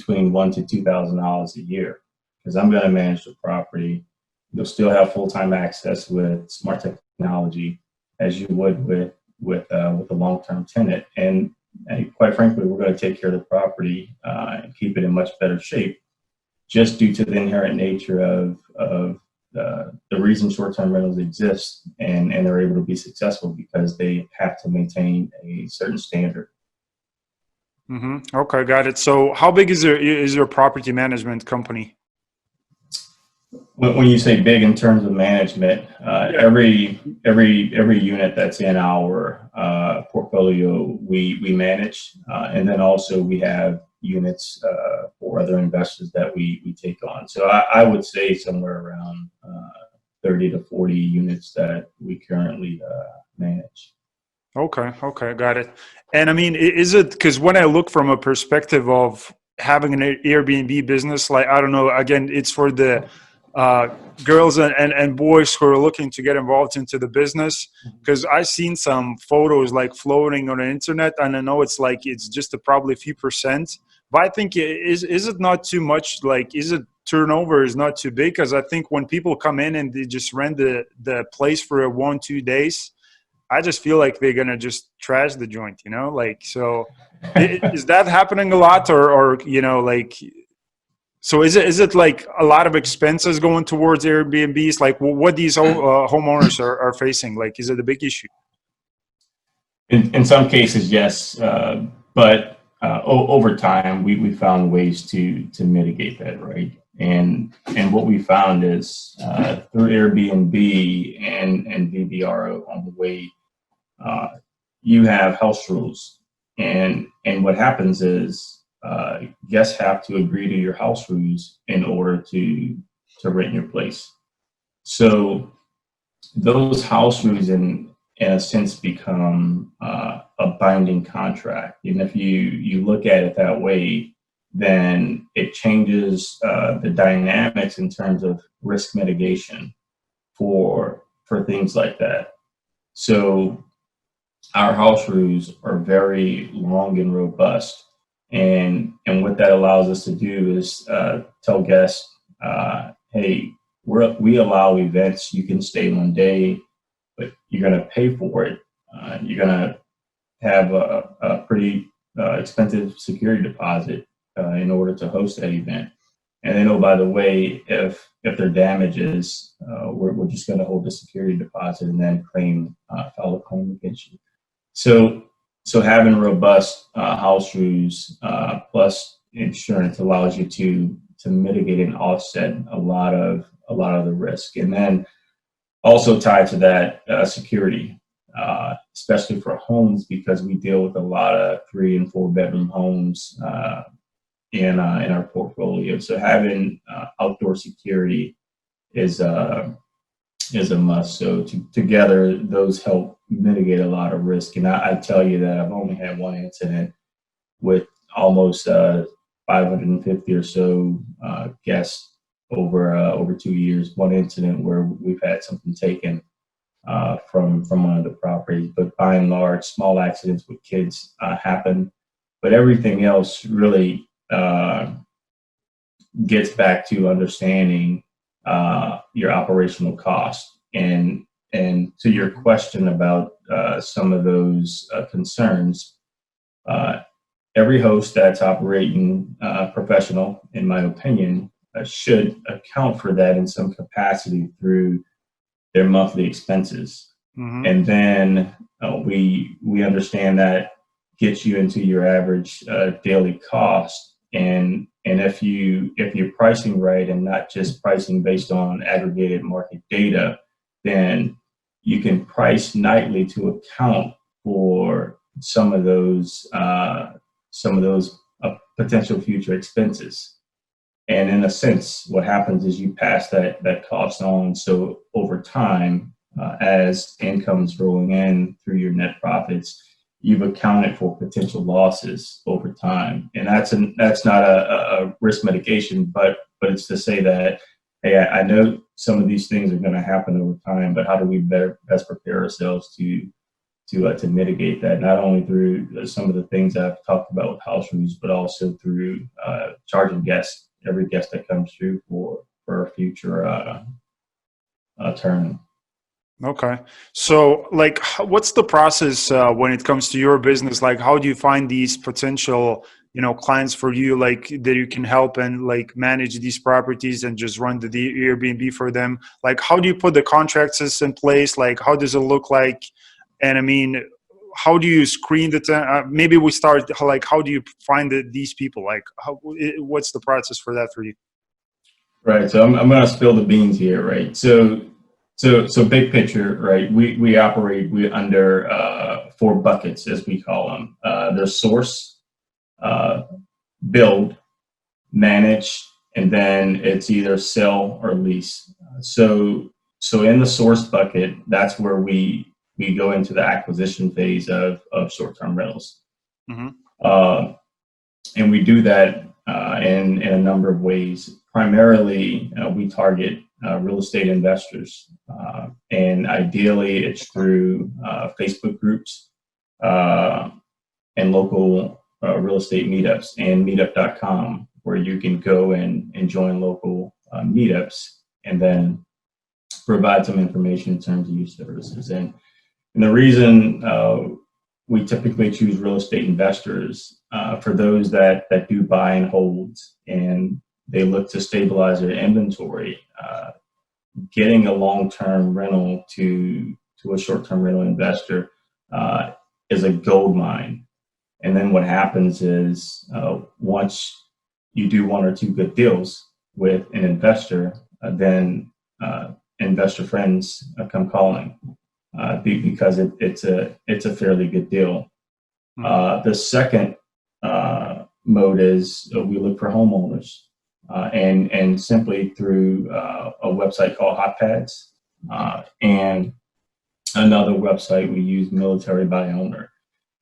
between $1,000 to $2,000 a year, because I'm going to manage the property. You'll still have full-time access with smart technology, as you would with a long-term tenant. And quite frankly, we're going to take care of the property and keep it in much better shape, just due to the inherent nature of the reason short-term rentals exist, and they're able to be successful because they have to maintain a certain standard. Mm-hmm. Okay, got it. So how big is your property management company? When you say big in terms of management, every unit that's in our portfolio, we manage, and then also we have units for other investors that we take on. So I would say somewhere around 30 to 40 units that we currently manage. Okay, got it. And I mean, is it, because when I look from a perspective of having an Airbnb business, like, I don't know, again, it's for the girls and boys who are looking to get involved into the business, because I've seen some photos like floating on the internet, and I know it's like it's just probably a few percent, but I think is it not too much? Like, is it turnover is not too big? Because I think when people come in and they just rent the place for 1-2 days, I just feel like they're gonna just trash the joint, you know? Like, so is that happening a lot, or you know, like? So is it like a lot of expenses going towards Airbnbs? Like, what these homeowners are facing? Like, is it a big issue? In some cases, yes, but over time, we found ways to mitigate that, right? And what we found is through Airbnb and VVR on the way, you have house rules, and what happens is guests have to agree to your house rules in order to rent your place. So those house rules, in a sense, become a binding contract. And if you look at it that way, then it changes the dynamics in terms of risk mitigation for things like that. So our house rules are very long and robust. And what that allows us to do is tell guests, hey, we allow events. You can stay one day, but you're going to pay for it. You're going to have a pretty expensive security deposit in order to host that event. And then, oh, by the way, if there are damages, we're just going to hold the security deposit and then file a claim against you. So having robust house rules plus insurance allows you to mitigate and offset a lot of the risk. And then also tied to that, security, especially for homes, because we deal with a lot of 3 and 4 bedroom homes in our portfolio. So having outdoor security is a must. So together, those help mitigate a lot of risk. And I tell you that I've only had one incident with almost 550 or so guests over 2 years. One incident where we've had something taken from one of the properties. But by and large, small accidents with kids happen. But everything else really gets back to understanding your operational cost. And to your question about some of those concerns, every host that's operating professional, in my opinion, should account for that in some capacity through their monthly expenses. Mm-hmm. And then we understand that gets you into your average daily cost. And if you're pricing right and not just pricing based on aggregated market data, then you can price nightly to account for some of those potential future expenses. And in a sense, what happens is you pass that cost on. So over time, as income's rolling in through your net profits, you've accounted for potential losses over time. And that's not a risk mitigation, but it's to say that, hey, I know some of these things are going to happen over time, but how do we best prepare ourselves to to mitigate that, not only through some of the things I've talked about with house rules, but also through charging guests, every guest that comes through for a future tournament. Okay. So, like, what's the process when it comes to your business? Like, how do you find these potential, clients for you, like that you can help and like manage these properties and just run the Airbnb for them? Like, how do you put the contracts in place? Like, how does it look like? And I mean, how do you screen maybe we start like, how do you find these people? Like, what's the process for that for you? Right. So I'm going to spill the beans here, right? So big picture, right? We operate under 4 buckets, as we call them. There's source, build, manage, and then it's either sell or lease. So in the source bucket, that's where we go into the acquisition phase of short-term rentals. Mm-hmm. And we do that in a number of ways. Primarily, we target real estate investors, and ideally it's through Facebook groups and local real estate meetups and meetup.com, where you can go and join local meetups and then provide some information in terms of your services. And the reason we typically choose real estate investors for those that do buy and hold, and they look to stabilize their inventory. Getting a long-term rental to a short-term rental investor is a gold mine. And then what happens is once you do 1 or 2 good deals with an investor, then investor friends come calling because it's a fairly good deal. The second mode is we look for homeowners, and simply through a website called HotPads, and another website we use, Military by Owner.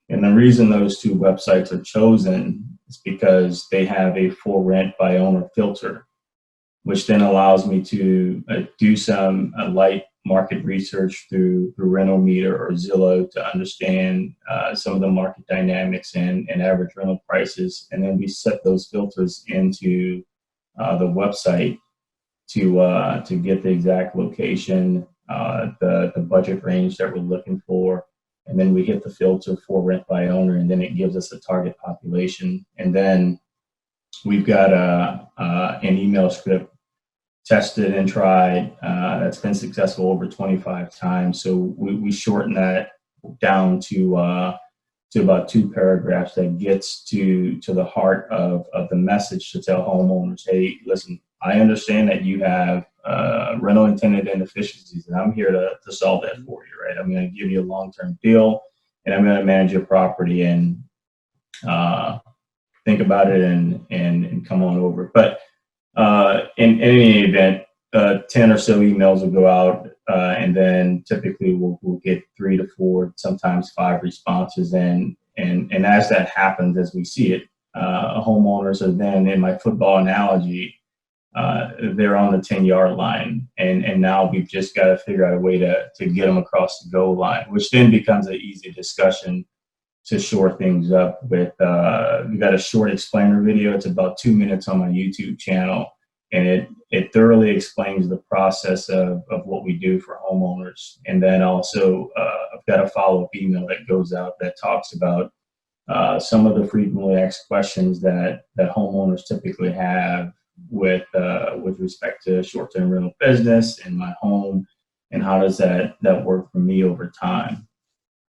And the reason those 2 websites are chosen is because they have a for rent by owner filter, which then allows me to do some light market research through Rental Meter or Zillow to understand some of the market dynamics and average rental prices. And then we set those filters into the website to get the exact location, the budget range that we're looking for. And then we hit the filter for rent by owner, and then it gives us a target population. And then we've got an email script tested and tried that's been successful over 25 times. So we shorten that down to about 2 paragraphs that gets to the heart of the message to tell homeowners, hey, listen, I understand that you have rental intended inefficiencies, and I'm here to solve that for you, right? I'm going to give you a long-term deal, and I'm going to manage your property and think about it and come on over. But in any event, 10 or so emails will go out, and then typically we'll get 3 to 4, sometimes 5 responses. And as that happens, as we see it, homeowners are then, in my football analogy, they're on the 10-yard line, and now we've just got to figure out a way to get them across the goal line, which then becomes an easy discussion to shore things up with. We got a short explainer video. It's about 2 minutes on my YouTube channel, and it thoroughly explains the process of what we do for homeowners. And then also I've got a follow-up email that goes out that talks about some of the frequently asked questions that homeowners typically have with respect to short-term rental business and my home, and how does that work for me over time.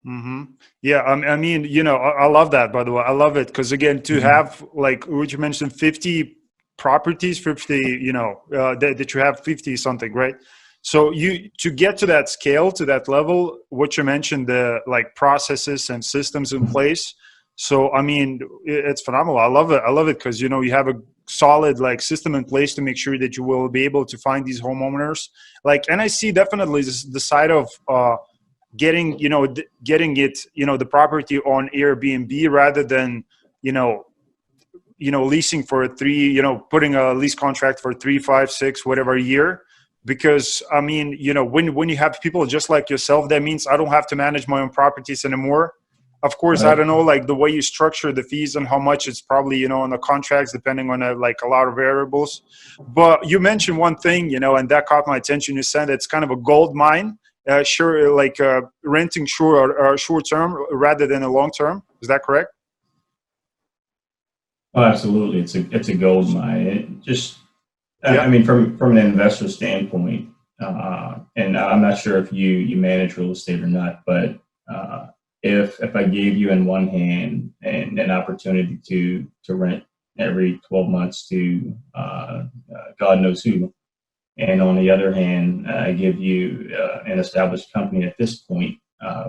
Mm-hmm. Yeah, I mean, I love that, by the way. I love it because, again, to have, like what you mentioned, 50 properties, 50, that you have 50 something, right? So to get to that scale, to that level, what you mentioned, the like processes and systems in place. So, I mean, it's phenomenal. I love it because, you have a solid like system in place to make sure that you will be able to find these homeowners. Like, and I see definitely the side of getting it, the property on Airbnb rather than, leasing for 3, putting a lease contract for 3, 5, 6, whatever year, because I mean, you know, when you have people just like yourself, that means I don't have to manage my own properties anymore. Of course, I Right. don't know, like the way you structure the fees and how much it's probably, you know, on the contracts, depending on like a lot of variables. But you mentioned one thing, you know, and that caught my attention. You said it's kind of a gold mine, sure, like renting short term rather than a long term. Is that correct? Oh, absolutely. It's a gold mine. It just, I Yeah. mean, from an investor standpoint, and I'm not sure if you manage real estate or not, but if I gave you in one hand and an opportunity to rent every 12 months to God knows who, and on the other hand, I give you an established company at this point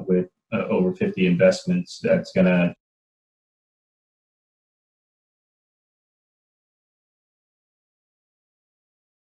with over 50 investments that's going to